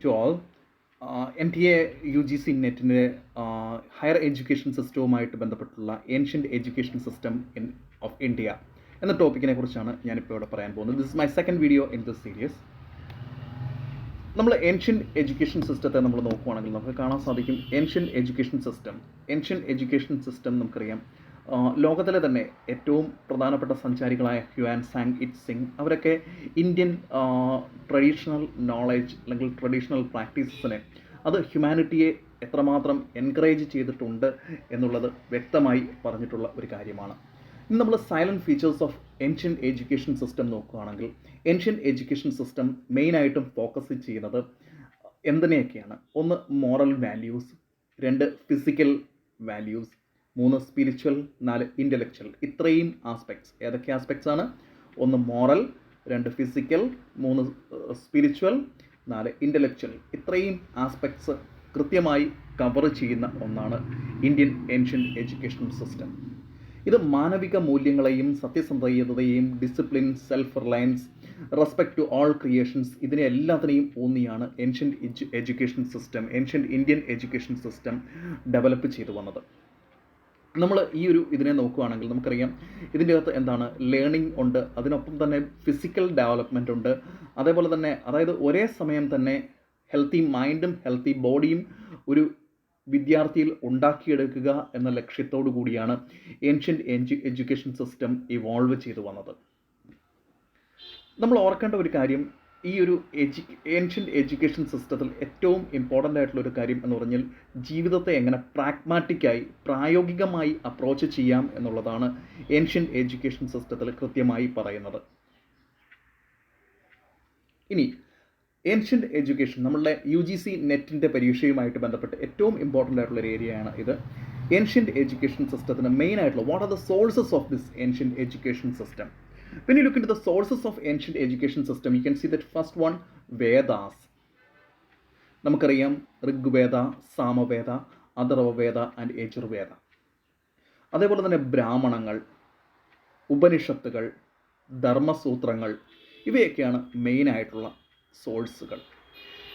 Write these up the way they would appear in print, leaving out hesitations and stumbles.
To all. NTA UGC നെറ്റിൻ്റെ higher education സിസ്റ്റവുമായിട്ട് ബന്ധപ്പെട്ടുള്ള ancient education system of India എന്ന ടോപ്പിക്കിനെ കുറിച്ചാണ് ഞാനിപ്പോൾ ഇവിടെ പറയാൻ പോകുന്നത്. This is my second video in this series. നമ്മൾ ഏൻഷ്യൻ്റ് എഡ്യൂക്കേഷൻ സിസ്റ്റത്തെ നമ്മൾ നോക്കുകയാണെങ്കിൽ നമുക്ക് കാണാൻ സാധിക്കും ഏൻഷ്യൻ്റ് എഡ്യൂക്കേഷൻ സിസ്റ്റം നമുക്കറിയാം, ലോകത്തിലെ തന്നെ ഏറ്റവും പ്രധാനപ്പെട്ട സഞ്ചാരികളായ ഹ്യുവാൻ സാങ് ഇറ്റ് സിംഗ് അവരൊക്കെ ഇന്ത്യൻ ട്രഡീഷണൽ നോളജ് അല്ലെങ്കിൽ ട്രഡീഷണൽ പ്രാക്ടീസസിനെ അത് ഹ്യൂമാനിറ്റിയെ എത്രമാത്രം എൻകറേജ് ചെയ്തിട്ടുണ്ട് എന്നുള്ളത് വ്യക്തമായി പറഞ്ഞിട്ടുള്ള ഒരു കാര്യമാണ്. ഇന്ന് നമ്മൾ silent features of ancient education system നോക്കുകയാണെങ്കിൽ ഏൻഷ്യൻ്റ് എഡ്യൂക്കേഷൻ സിസ്റ്റം മെയിനായിട്ടും ഫോക്കസ് ചെയ്യുന്നത് എന്തിനെയൊക്കെയാണ്? ഒന്ന്, മോറൽ വാല്യൂസ്; രണ്ട്, ഫിസിക്കൽ വാല്യൂസ്; മൂന്ന്, സ്പിരിച്വൽ; നാല്, ഇൻ്റലക്ച്വൽ. ഇത്രയും ആസ്പെക്ട്സ്. ഏതൊക്കെ ആസ്പെക്ട്സ് ആണ്? ഒന്ന് മോറൽ, രണ്ട് ഫിസിക്കൽ, മൂന്ന് സ്പിരിച്വൽ, നാല് ഇൻ്റലക്ച്വൽ. ഇത്രയും ആസ്പെക്ട്സ് കൃത്യമായി കവർ ചെയ്യുന്ന ഒന്നാണ് ഇന്ത്യൻ ഏൻഷ്യൻ്റ് എഡ്യൂക്കേഷൻ സിസ്റ്റം. ഇത് മാനവിക മൂല്യങ്ങളെയും സത്യസന്ധതയെയും discipline, self reliance, respect to all creations ഇതിനെ എല്ലാത്തിനെയും ഊന്നിയാണ് ancient education system, ancient Indian education system develop ചെയ്തു വന്നത്. നമ്മൾ ഇതിനെ നോക്കുകയാണെങ്കിൽ നമുക്കറിയാം ഇതിൻ്റെ അകത്ത് എന്താണ്? ലേണിംഗ് ഉണ്ട്, അതിനൊപ്പം തന്നെ ഫിസിക്കൽ ഡെവലപ്മെൻ്റ് ഉണ്ട്. അതേപോലെ തന്നെ അതായത് ഒരേ സമയം തന്നെ ഹെൽത്തി മൈൻഡും ഹെൽത്തി ബോഡിയും ഒരു വിദ്യാർത്ഥിയിൽ ഉണ്ടാക്കിയെടുക്കുക എന്ന ലക്ഷ്യത്തോടു കൂടിയാണ് ഏൻഷ്യൻ്റ് എഡ്യൂക്കേഷൻ സിസ്റ്റം ഇവോൾവ് ചെയ്തു വന്നത്. നമ്മൾ ഓർക്കേണ്ട ഒരു കാര്യം, ഏൻഷ്യൻ്റ് എഡ്യൂക്കേഷൻ സിസ്റ്റത്തിൽ ഏറ്റവും ഇമ്പോർട്ടൻ്റ് ആയിട്ടുള്ളൊരു കാര്യം എന്ന് പറഞ്ഞാൽ ജീവിതത്തെ എങ്ങനെ പ്രായോഗികമായി അപ്രോച്ച് ചെയ്യാം എന്നുള്ളതാണ് ഏൻഷ്യൻ്റ് എഡ്യൂക്കേഷൻ സിസ്റ്റത്തിൽ കൃത്യമായി പറയുന്നത്. ഇനി ഏൻഷ്യൻ്റ് എഡ്യൂക്കേഷൻ നമ്മളുടെ UGC നെറ്റിൻ്റെ പരീക്ഷയുമായിട്ട് ബന്ധപ്പെട്ട് ഏറ്റവും ഇമ്പോർട്ടൻ്റ് ആയിട്ടുള്ളൊരു ഏരിയയാണ് ഇത്. ഏൻഷ്യൻ്റ് എഡ്യൂക്കേഷൻ സിസ്റ്റത്തിന് മെയിൻ ആയിട്ടുള്ള what are the sources of this ancient education system? When you look into the sources of ancient education system, you can see that first one, Vedas. നമുക്കറിയാം Rigveda, Samaveda, Atharvaveda and Yajurveda. അതേപോലെ തന്നെ ബ്രാഹ്മണങ്ങൾ, ഉപനിഷത്തുകൾ, ധർമ്മസൂത്രങ്ങൾ ഇവയൊക്കെയാണ് മെയിനായിട്ടുള്ള സോഴ്സുകൾ.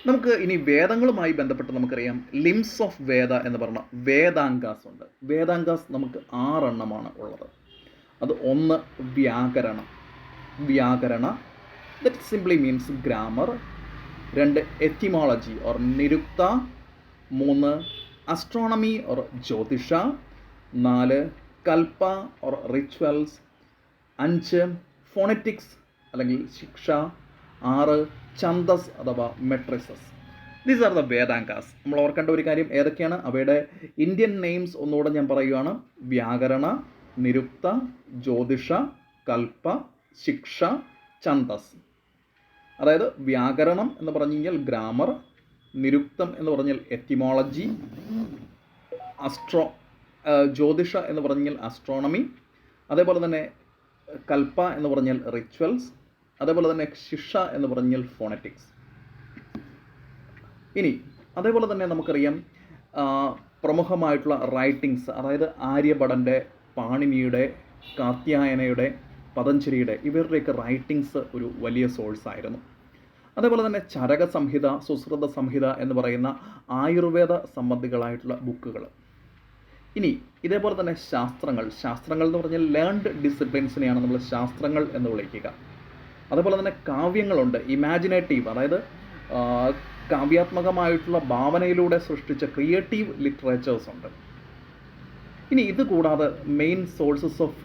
നമുക്ക് ഇനി വേദങ്ങളുമായി ബന്ധപ്പെട്ട് നമുക്കറിയാം ലിംസ് ഓഫ് വേദ എന്ന് പറഞ്ഞ വേദാംഗാസ് ഉണ്ട്. വേദാംഗാസ് നമുക്ക് 6 എണ്ണമാണ് ഉള്ളത്. അത് ഒന്ന്, വ്യാകരണ ദറ്റ് സിംപ്ലി മീൻസ് ഗ്രാമർ; രണ്ട്, എറ്റിമോളജി ഓർ നിരുക്ത; മൂന്ന്, അസ്ട്രോണമി ഓർ ജ്യോതിഷ; നാല്, കൽപ്പ ഓർ റിച്വൽസ്; അഞ്ച്, ഫോണറ്റിക്സ് അല്ലെങ്കിൽ ശിക്ഷ; ആറ്, ഛന്ദസ് അഥവാ matrices. These are the Vedangas. നമ്മൾ ഓർക്കേണ്ട ഒരു കാര്യം ഏതൊക്കെയാണ്? അവയുടെ ഇന്ത്യൻ നെയിംസ് ഒന്നുകൂടെ ഞാൻ പറയുകയാണ്: വ്യാകരണ, നിരുക്ത, ജ്യോതിഷ, കൽപ്പ, ശിക്ഷ, ഛന്ദസ്. അതായത് വ്യാകരണം എന്ന് പറഞ്ഞു കഴിഞ്ഞാൽ ഗ്രാമർ, നിരുക്തം എന്ന് പറഞ്ഞാൽ എറ്റിമോളജി, ജ്യോതിഷ എന്ന് പറഞ്ഞാൽ അസ്ട്രോണമി, അതേപോലെ തന്നെ കൽപ്പ എന്ന് പറഞ്ഞാൽ റിച്വൽസ്, അതേപോലെ തന്നെ ശിക്ഷ എന്ന് പറഞ്ഞാൽ ഫോണറ്റിക്സ്. ഇനി അതേപോലെ തന്നെ നമുക്കറിയാം പ്രമുഖമായിട്ടുള്ള റൈറ്റിങ്സ്, അതായത് ആര്യഭടൻ്റെ, പാണിനിയുടെ, കാത്യായനയുടെ, പതഞ്ജലിയുടെ ഇവരുടെയൊക്കെ റൈറ്റിങ്സ് ഒരു വലിയ സോഴ്സായിരുന്നു. അതേപോലെ തന്നെ ചരക സംഹിത, സുശ്രുത സംഹിത എന്ന് പറയുന്ന ആയുർവേദ സംബന്ധികളായിട്ടുള്ള ബുക്കുകൾ. ഇനി ഇതേപോലെ തന്നെ ശാസ്ത്രങ്ങൾ എന്ന് പറഞ്ഞാൽ ലേൺഡ് ഡിസിപ്ലിൻസിനെയാണ് നമ്മൾ ശാസ്ത്രങ്ങൾ എന്ന് വിളിക്കുക. അതേപോലെ തന്നെ കാവ്യങ്ങളുണ്ട്, ഇമാജിനേറ്റീവ്, അതായത് കാവ്യാത്മകമായിട്ടുള്ള ഭാവനയിലൂടെ സൃഷ്ടിച്ച ക്രിയേറ്റീവ് ലിറ്ററേച്ചേഴ്സ് ഉണ്ട്. ഇനി ഇത് കൂടാതെ മെയിൻ സോഴ്സസ് ഓഫ്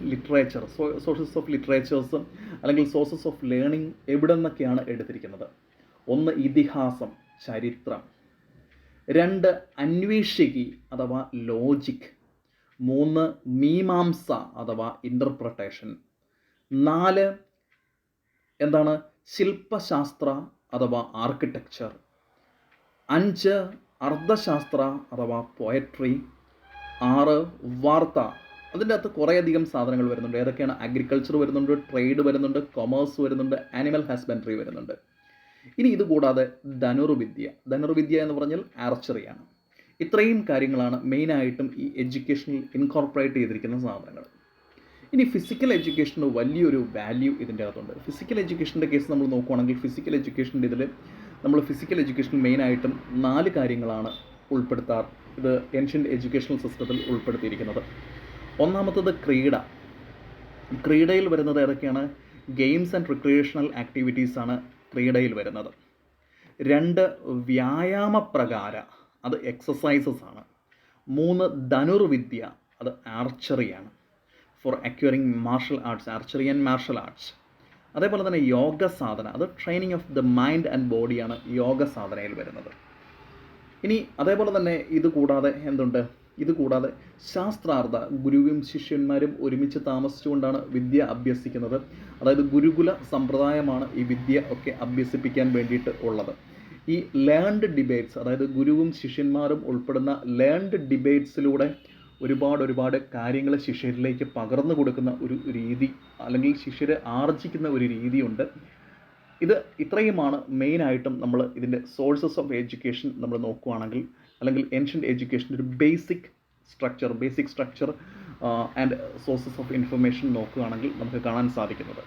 ലിറ്ററേച്ചേഴ്സ് അല്ലെങ്കിൽ സോഴ്സസ് ഓഫ് ലേണിംഗ് എവിടെ നിന്നൊക്കെയാണ് എടുത്തിരിക്കുന്നത്? ഒന്ന്, ഇതിഹാസം, ചരിത്രം; രണ്ട്, അന്വേഷികി അഥവാ ലോജിക്; മൂന്ന്, മീമാംസ അഥവാ ഇൻ്റർപ്രട്ടേഷൻ; നാല്, ശില്പശാസ്ത്ര അഥവാ ആർക്കിടെക്ചർ; അഞ്ച്, അർത്ഥശാസ്ത്ര അഥവാ പോയട്രി; ആറ്, വാർത്ത. അതിൻ്റെ അകത്ത് കുറേയധികം സാധനങ്ങൾ വരുന്നുണ്ട്. ഏതൊക്കെയാണ്? അഗ്രികൾച്ചർ വരുന്നുണ്ട്, ട്രേഡ് വരുന്നുണ്ട്, കൊമേഴ്സ് വരുന്നുണ്ട്, ആനിമൽ ഹസ്ബൻഡറി വരുന്നുണ്ട്. ഇനി ഇതുകൂടാതെ ധനുർവിദ്യ എന്ന് പറഞ്ഞാൽ ആർച്ചറിയാണ്. ഇത്രയും കാര്യങ്ങളാണ് മെയിനായിട്ടും ഈ എഡ്യൂക്കേഷനിൽ ഇൻകോർപ്പറേറ്റ് ചെയ്തിരിക്കുന്ന സാധനങ്ങൾ. ഇനി ഫിസിക്കൽ എഡ്യൂക്കേഷന് വലിയൊരു വാല്യൂ ഇതിൻ്റെ അകത്തുണ്ട്. ഫിസിക്കൽ എഡ്യൂക്കേഷൻ്റെ കേസ് നമ്മൾ നോക്കുകയാണെങ്കിൽ ഫിസിക്കൽ എഡ്യൂക്കേഷൻ്റെ ഇതിൽ നമ്മൾ ഫിസിക്കൽ എഡ്യൂക്കേഷൻ മെയിനായിട്ടും 4 കാര്യങ്ങളാണ് ഉൾപ്പെടുത്താറ്. ഇത് ഏൻഷ്യൻ്റ് എഡ്യൂക്കേഷണൽ സിസ്റ്റത്തിൽ ഉൾപ്പെടുത്തിയിരിക്കുന്നത്. ഒന്നാമത്തത് ക്രീഡ. ക്രീഡയിൽ വരുന്നത് ഏതൊക്കെയാണ്? ഗെയിംസ് ആൻഡ് റിക്രിയേഷണൽ ആക്ടിവിറ്റീസാണ് ക്രീഡയിൽ വരുന്നത്. 2 വ്യായാമപ്രകാര, അത് എക്സസൈസസ് ആണ്. 3 ധനുർവിദ്യ, അത് ആർച്ചറിയാണ്. For acquiring martial arts, archery and martial arts. അതേപോലെ തന്നെ യോഗ സാധന, അത് training of the mind and ബോഡിയാണ് യോഗ സാധനയിൽ വരുന്നത്. ഇനി അതേപോലെ തന്നെ ഇത് കൂടാതെ ശാസ്ത്രാർത്ഥ, ഗുരുവും ശിഷ്യന്മാരും ഒരുമിച്ച് താമസിച്ചുകൊണ്ടാണ് വിദ്യ അഭ്യസിക്കുന്നത്. അതായത് ഗുരുകുല സമ്പ്രദായമാണ് ഈ വിദ്യ ഒക്കെ അഭ്യസിപ്പിക്കാൻ വേണ്ടിയിട്ട് ഉള്ളത്. ഈ ലേൺഡ് ഡിബേറ്റ്സ്, അതായത് ഗുരുവും ശിഷ്യന്മാരും ഉൾപ്പെടുന്ന ലേൺഡ് ഡിബേറ്റ്സിലൂടെ ഒരുപാട് കാര്യങ്ങൾ ശിഷ്യരിലേക്ക് പകർന്നു കൊടുക്കുന്ന ഒരു രീതി, അല്ലെങ്കിൽ ശിഷ്യരെ ആർജിക്കുന്ന ഒരു രീതിയുണ്ട്. ഇത് ഇത്രയുമാണ് മെയിനായിട്ടും നമ്മൾ ഇതിൻ്റെ സോഴ്സസ് ഓഫ് എഡ്യൂക്കേഷൻ നമ്മൾ നോക്കുകയാണെങ്കിൽ, അല്ലെങ്കിൽ ഏൻഷ്യൻ്റ് എഡ്യൂക്കേഷൻ്റെ ഒരു basic structure and sources of information നോക്കുകയാണെങ്കിൽ നമുക്ക് കാണാൻ സാധിക്കുന്നത്.